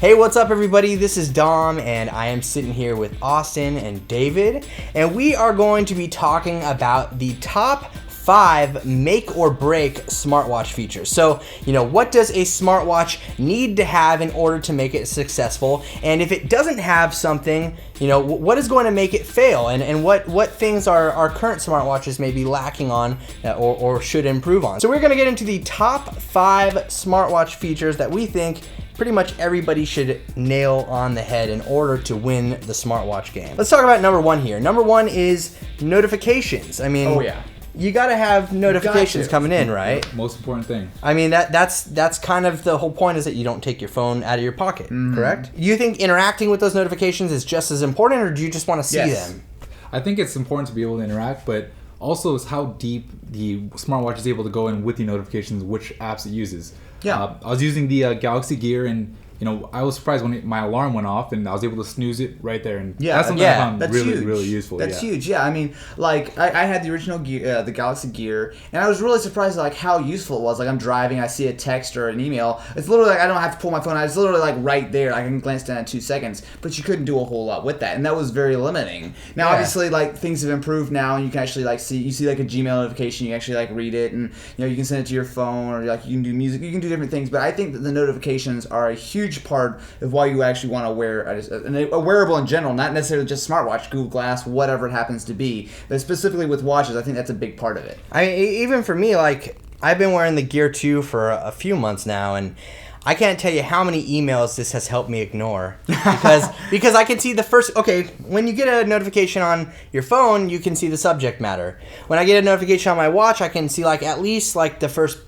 Hey, what's up everybody? This is Dom and I am sitting here with Austin and David, and we are going to be talking about the top 5 make or break smartwatch features. So, what does a smartwatch need to have in order to make it successful? And if it doesn't have something, what is going to make it fail? And what things our current smartwatches may be lacking on or should improve on? So we're gonna get into the top 5 smartwatch features that we think pretty much everybody should nail on the head in order to win the smartwatch game. Let's talk about number 1 here. Number 1 is notifications. I mean, you gotta have notifications coming in, right? Most important thing. I mean, that's kind of the whole point, is that you don't take your phone out of your pocket, correct? Do you think interacting with those notifications is just as important, or do you just want to see them? I think it's important to be able to interact, but also is how deep the smartwatch is able to go in with the notifications, which apps it uses. I was using the Galaxy Gear, and I was surprised when my alarm went off, and I was able to snooze it right there. And that's something I found really useful. That's huge. Yeah, I mean, like I had the original gear, the Galaxy Gear, and I was really surprised at how useful it was. Like I'm driving, I see a text or an email. It's literally like I don't have to pull my phone out. It's literally right there. I can glance down in 2 seconds. But you couldn't do a whole lot with that, and that was very limiting. Now, obviously, things have improved now, and you can actually see a Gmail notification. You can actually read it, and you can send it to your phone, or you can do music. You can do different things. But I think that the notifications are a huge part of why you actually want to wear a wearable in general, not necessarily just smartwatch, Google Glass, whatever it happens to be. But specifically with watches, I think that's a big part of it. I mean, even for me, I've been wearing the Gear 2 for a few months now, and I can't tell you how many emails this has helped me ignore, because I can see the first. Okay, when you get a notification on your phone, you can see the subject matter. When I get a notification on my watch, I can see at least the first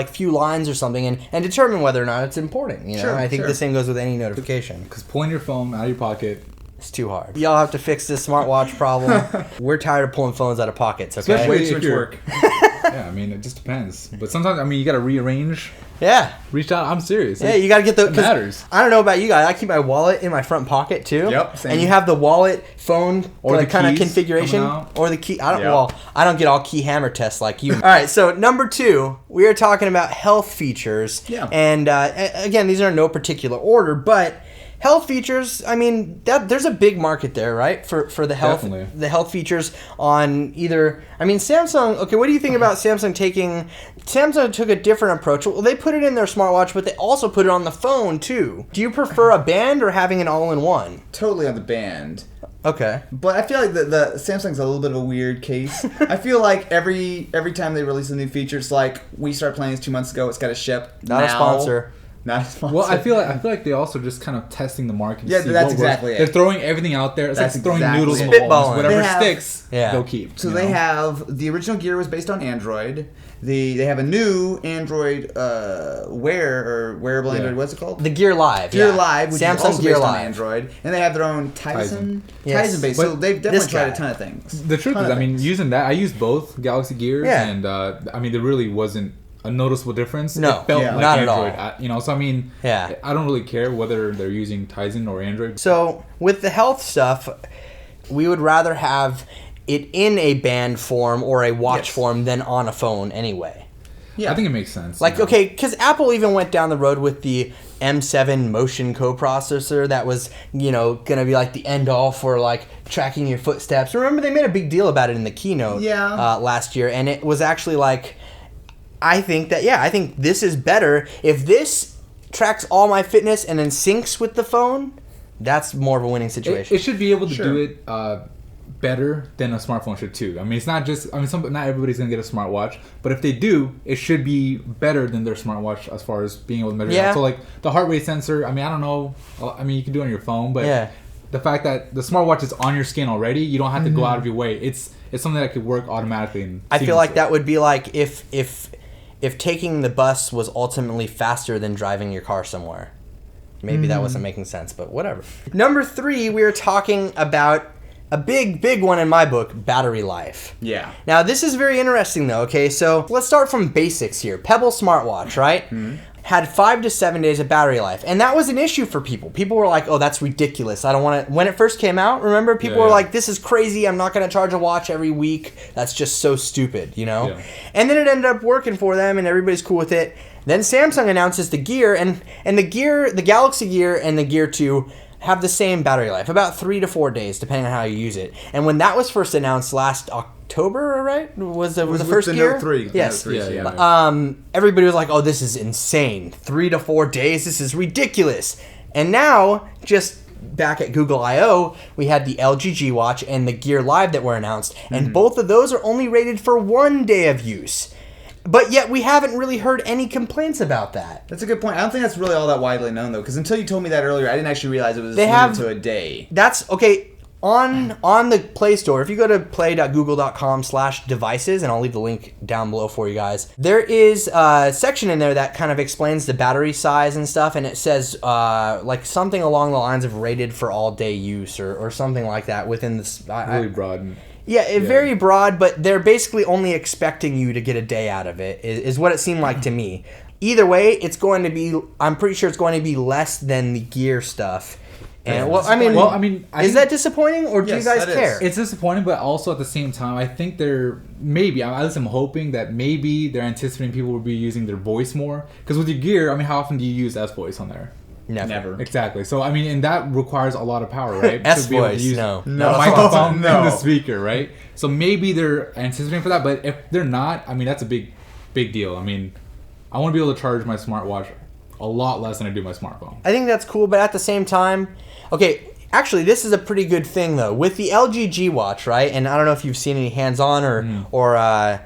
few lines or something, and determine whether or not it's important. I think the same goes with any notification. Because pulling your phone out of your pocket, it's too hard. Y'all have to fix this smartwatch problem. We're tired of pulling phones out of pockets. Okay, especially if you're work. Yeah, I mean, it just depends. But sometimes, you got to rearrange. Yeah. Reach out. I'm serious. Yeah, you got to get the... It matters. I don't know about you guys. I keep my wallet in my front pocket, too. Yep, same. And you have the wallet, phone, or the kind of configuration. Or the key. I don't get all key hammer tests like you. All right, so number 2, we are talking about health features. Yeah. And, again, these are in no particular order, but... health features, I mean, there's a big market there, right? For the health, Definitely. The health features on either. I mean, Samsung. Okay, what do you think about Samsung taking? Samsung took a different approach. Well, they put it in their smartwatch, but they also put it on the phone too. Do you prefer a band or having an all-in-one? Totally on the band. Okay. But I feel like the Samsung's a little bit of a weird case. I feel like every time they release a new feature, it's like we started playing this 2 months ago. It's got to ship. Not a sponsor. Not a sponsor. Well, I feel like they also just kind of testing the market. Yeah, that's exactly it. They're throwing everything out there. It's like throwing noodles in the Spitballing. walls. Whatever sticks, they'll keep. So they have the original Gear was based on Android. They have a new Android wearable Android. What's it called? The Gear Live. Gear Live, which Samsung is also Gear based Live. on Android, and they have their own Tizen Yes. based. But So they've definitely tried a ton of things. The truth is, using that, I used both Galaxy Gears, and there really wasn't a noticeable difference. No, it felt like not Android, at all. So I don't really care whether they're using Tizen or Android. So with the health stuff, we would rather have it in a band form or a watch form than on a phone anyway. Yeah, I think it makes sense. Okay, because Apple even went down the road with the M7 motion coprocessor that was, gonna be the end all for tracking your footsteps. Remember, they made a big deal about it in the keynote last year, and it was actually I think this is better. If this tracks all my fitness and then syncs with the phone, that's more of a winning situation. It should be able to do it better than a smartphone should too. It's not just. Not everybody's gonna get a smartwatch, but if they do, it should be better than their smartwatch as far as being able to measure. Yeah. So the heart rate sensor. I don't know. You can do it on your phone, but the fact that the smartwatch is on your skin already, you don't have to go out of your way. It's something that could work automatically. And I feel like that would be if taking the bus was ultimately faster than driving your car somewhere. Maybe that wasn't making sense, but whatever. Number 3, we are talking about a big one in my book, battery life. Yeah. Now, this is very interesting, though, okay? So let's start from basics here. Pebble smartwatch, right? Had 5 to 7 days of battery life. And that was an issue for people. People were like, oh, that's ridiculous. I don't want to... When it first came out, remember? People were like, this is crazy. I'm not going to charge a watch every week. That's just so stupid, Yeah. And then it ended up working for them, and everybody's cool with it. Then Samsung announces the Gear, and the Galaxy Gear and the Gear 2 have the same battery life, about 3 to 4 days, depending on how you use it. And when that was first announced last October, right? Was the first the Gear? Note 3. Yes. Note 3, Everybody was like, "Oh, this is insane! 3 to 4 days. This is ridiculous." And now, just back at Google I/O, we had the LG G Watch and the Gear Live that were announced, and both of those are only rated for 1 day of use. But yet we haven't really heard any complaints about that. That's a good point. I don't think that's really all that widely known, though, because until you told me that earlier, I didn't actually realize it was limited to a day. That's okay. On the Play Store, if you go to play.google.com/devices, and I'll leave the link down below for you guys, there is a section in there that kind of explains the battery size and stuff, and it says like something along the lines of rated for all day use or something like that within this. Really broad. Yeah, very broad, but they're basically only expecting you to get a day out of it, is what it seemed like to me. Either way, it's going to be, I'm pretty sure it's going to be less than the Gear stuff. And is that disappointing, or do you guys care? It's disappointing, but also at the same time, I think at least I'm hoping that maybe they're anticipating people will be using their voice more. Because with your Gear, I mean, how often do you use S voice on there? Never. Exactly. So I mean, and that requires a lot of power, right? S voice. No. Microphone and the speaker, right? So maybe they're anticipating for that, but if they're not, I mean, that's a big deal. I mean, I want to be able to charge my smartwatch a lot less than I do my smartphone. I think that's cool, but at the same time, okay. Actually, this is a pretty good thing though with the LG G Watch, right? And I don't know if you've seen any hands-on or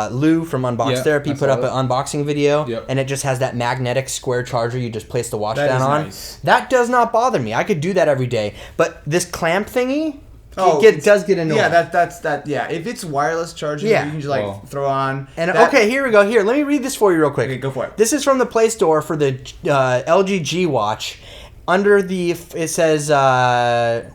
Lou from Unbox Therapy put up an unboxing video, and it just has that magnetic square charger you just place the watch down on. Nice. That does not bother me. I could do that every day. But this clamp thingy, it does get annoying. Yeah, that's Yeah, if it's wireless charging, you can just throw on. And okay, here we go. Here, let me read this for you real quick. Okay, go for it. This is from the Play Store for the LG G Watch. It says,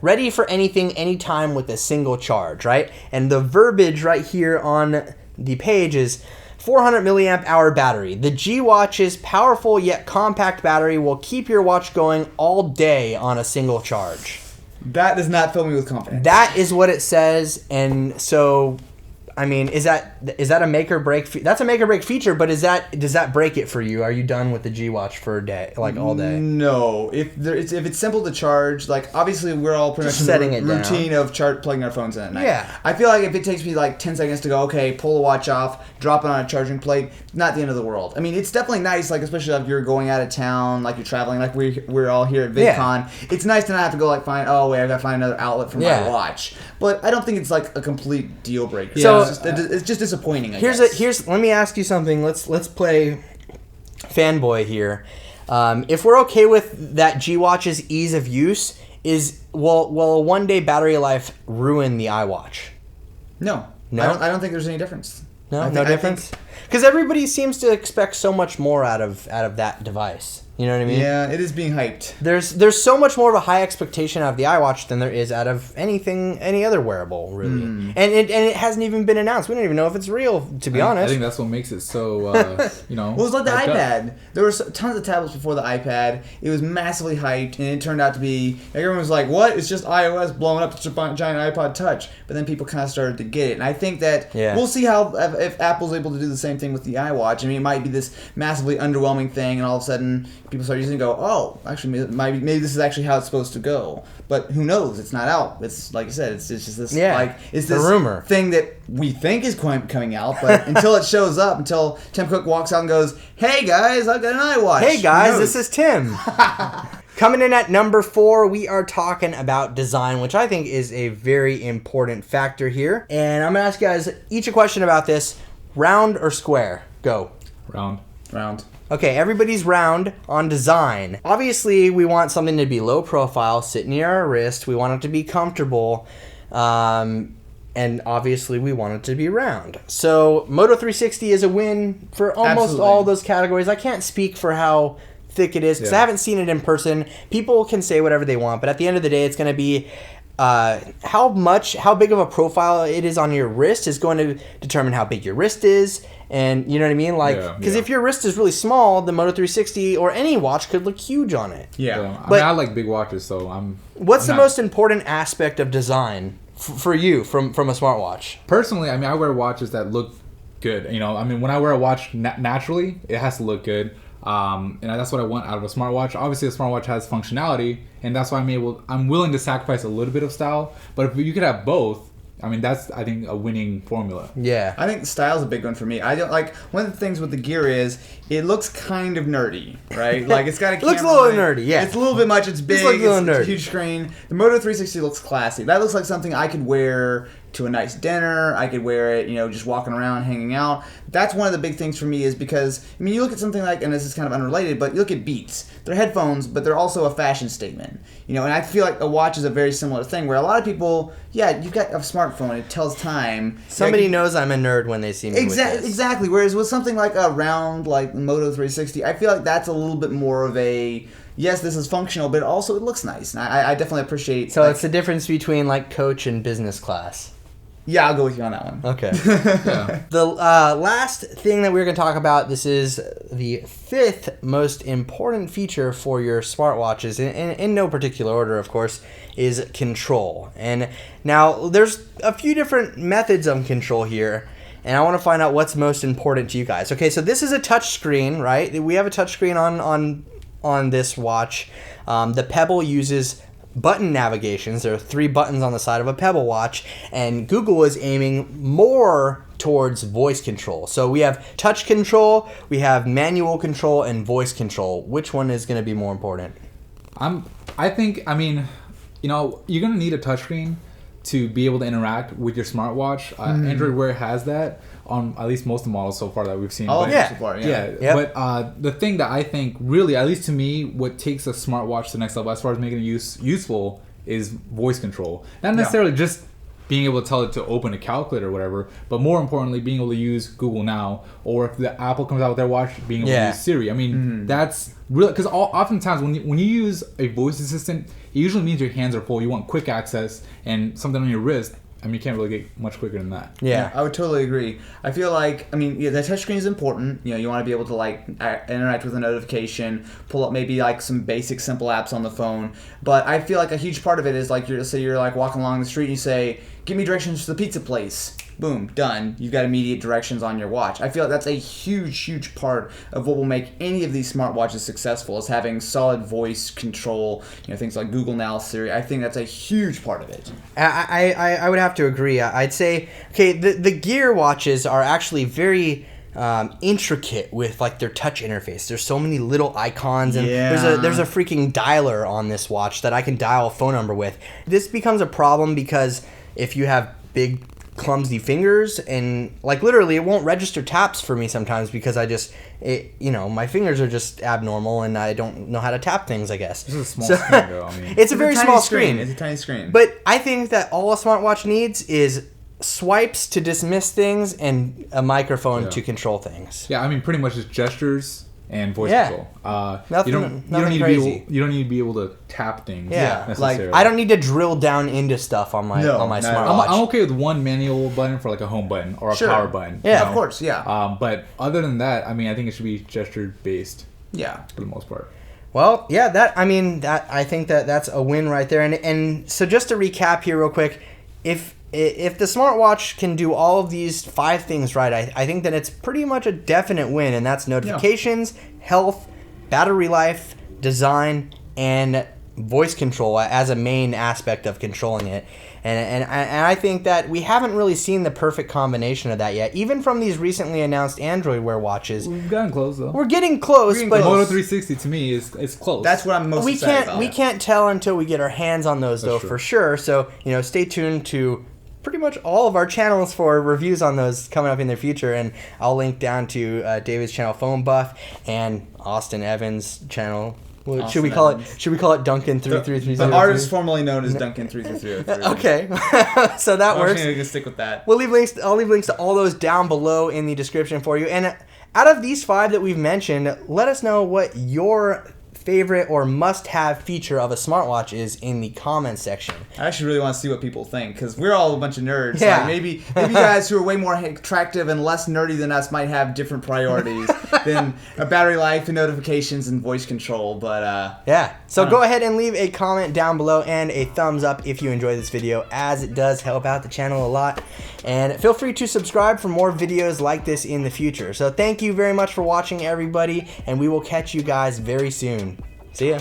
ready for anything, anytime with a single charge, right? And the verbiage right here on the page is 400 milliamp hour battery. The G Watch's powerful yet compact battery will keep your watch going all day on a single charge. That does not fill me with confidence. That is what it says, and so... I mean, is that a make or break? That's a make or break feature, but does that break it for you? Are you done with the G Watch for a day, like all day? No. If it's simple to charge, like obviously we're all pretty much setting in the routine of plugging our phones in at night. Yeah. I feel like if it takes me like 10 seconds to go, okay, pull the watch off, drop it on a charging plate, not the end of the world. I mean, it's definitely nice, like especially if you're going out of town, like you're traveling, like we're all here at VidCon. Yeah. It's nice to not have to go like I gotta find another outlet for my watch. But I don't think it's like a complete deal breaker. So it's just disappointing. I guess. Let me ask you something. Let's play fanboy here. If we're okay with that G Watch's ease of use, will a 1 day battery life ruin the iWatch? No. I don't think there's any difference. No difference. Because everybody seems to expect so much more out of that device. You know what I mean? Yeah, it is being hyped. There's so much more of a high expectation out of the iWatch than there is out of any other wearable, really. And it hasn't even been announced. We don't even know if it's real, to be honest. I think that's what makes it so, Well, it was like the iPad. There were tons of tablets before the iPad. It was massively hyped, and it turned out to be, everyone was like, what? It's just iOS blowing up to a giant iPod Touch. But then people kind of started to get it. And I think that we'll see if Apple's able to do the same thing with the iWatch. I mean, it might be this massively underwhelming thing, and all of a sudden people start using it and go, oh, actually, maybe this is actually how it's supposed to go. But who knows? It's not out. It's like you said, it's just this it's this rumor thing that we think is coming out, but until it shows up, until Tim Cook walks out and goes, hey guys, I've got an iWatch. Hey guys, this is Tim. Coming in at number 4, we are talking about design, which I think is a very important factor here. And I'm going to ask you guys each a question about this. Round or square? Go. Round. Okay, everybody's round on design. Obviously, we want something to be low profile, sit near our wrist. We want it to be comfortable. And obviously, we want it to be round. So, Moto 360 is a win for almost all those categories. I can't speak for how thick it is because I haven't seen it in person. People can say whatever they want, but at the end of the day, it's going to be how big of a profile it is on your wrist is going to determine how big your wrist is. And you know what I mean? Like, because if your wrist is really small, the Moto 360 or any watch could look huge on it. Yeah. I mean, I like big watches, so What's the most important aspect of design for you from a smartwatch? Personally, I mean, I wear watches that look good. You know, I mean, when I wear a watch naturally, it has to look good. And that's what I want out of a smartwatch. Obviously, a smartwatch has functionality, and that's why I'm willing to sacrifice a little bit of style. But if you could have both, I mean, that's, I think, a winning formula. Yeah. I think style's a big one for me. I don't like, one of the things with the gear is it looks kind of nerdy, right? Like, it's got a camera. Looks a little nerdy, yeah. It's a little bit much. It's big. Looks a little it's nerdy. a huge screen. The Moto 360 looks classy. That looks like something I could wear to a nice dinner. I could wear it, just walking around, hanging out. That's one of the big things for me, is because, I mean, you look at something like, and this is kind of unrelated, but you look at Beats. They're headphones, but they're also a fashion statement. And I feel like a watch is a very similar thing, where a lot of people, you've got a smartphone, it tells time. Somebody knows I'm a nerd when they see me with this. Exactly. Whereas with something like a round, like Moto 360, I feel like that's a little bit more of a, yes, this is functional, but also it looks nice. And I definitely appreciate. So it's the difference between like coach and business class. Yeah, I'll go with you on that one. Okay. The last thing that we're going to talk about, this is the 5th most important feature for your smartwatches, in no particular order, of course, is control. And now there's a few different methods of control here, and I want to find out what's most important to you guys. Okay, so this is a touch screen, right? We have a touch screen on this watch. The Pebble uses button navigations. There are 3 buttons on the side of a Pebble watch, and Google is aiming more towards voice control. So we have touch control, we have manual control, and voice control. Which one is going to be more important? I think, you're going to need a touchscreen to be able to interact with your smartwatch. Android Wear has that on at least most of the models so far that we've seen. Oh, yeah. So far, Yep. But the thing that I think really, at least to me, what takes a smartwatch to the next level as far as making it useful is voice control. Not necessarily just being able to tell it to open a calculator or whatever, but more importantly, being able to use Google Now, or if the Apple comes out with their watch, being able to use Siri. I mean, that's really, because oftentimes when you use a voice assistant, it usually means your hands are full. You want quick access, and something on your wrist, you can't really get much quicker than that. Yeah. I would totally agree. I feel like, the touchscreen is important. You want to be able to interact with a notification, pull up maybe some basic simple apps on the phone. But I feel like a huge part of it is you're walking along the street and you say, "Give me directions to the pizza place." Boom, done. You've got immediate directions on your watch. I feel like that's a huge, huge part of what will make any of these smartwatches successful, is having solid voice control, things like Google Now, Siri. I think that's a huge part of it. I would have to agree. I'd say, okay, the Gear watches are actually very intricate with their touch interface. There's so many little icons, and there's a freaking dialer on this watch that I can dial a phone number with. This becomes a problem because if you have big clumsy fingers, and literally it won't register taps for me sometimes because my fingers are just abnormal and I don't know how to tap things, I guess. This is a small screen though. It's a very small screen. It's a tiny screen. But I think that all a smartwatch needs is swipes to dismiss things and a microphone to control things. Yeah, pretty much just gestures and voice control. Nothing crazy. You don't need to be able to tap things. Yeah, necessarily. I don't need to drill down into stuff on my smartwatch. I'm okay with one manual button for a home button or a power button. Yeah, of course. Yeah. But other than that, I think it should be gesture based. Yeah, for the most part. Well, yeah, I think that's a win right there. And so just to recap here real quick, if the smartwatch can do all of these 5 things right, I think that it's pretty much a definite win, and that's notifications, health, battery life, design, and voice control as a main aspect of controlling it. And I think that we haven't really seen the perfect combination of that yet. Even from these recently announced Android Wear watches. We've gotten close, though. We're getting close. But Moto 360, to me, is close. That's what I'm most excited about. We can't tell until we get our hands on those, though, for sure. So, stay tuned to pretty much all of our channels for reviews on those coming up in the future. And I'll link down to David's channel, PhoneBuff, and Austin Evans' channel. Should we call it Duncan 3330? The artist formerly known as Duncan 3330. Okay, so that works. I'm gonna stick with that. I'll leave links to all those down below in the description for you. And out of these 5 that we've mentioned, let us know what your favorite or must-have feature of a smartwatch is in the comments section. I actually really want to see what people think, because we're all a bunch of nerds. Yeah. Like maybe guys who are way more attractive and less nerdy than us might have different priorities than a battery life and notifications and voice control. But yeah. So go ahead and leave a comment down below and a thumbs up if you enjoyed this video, as it does help out the channel a lot. And feel free to subscribe for more videos like this in the future. So thank you very much for watching, everybody, and we will catch you guys very soon. See ya.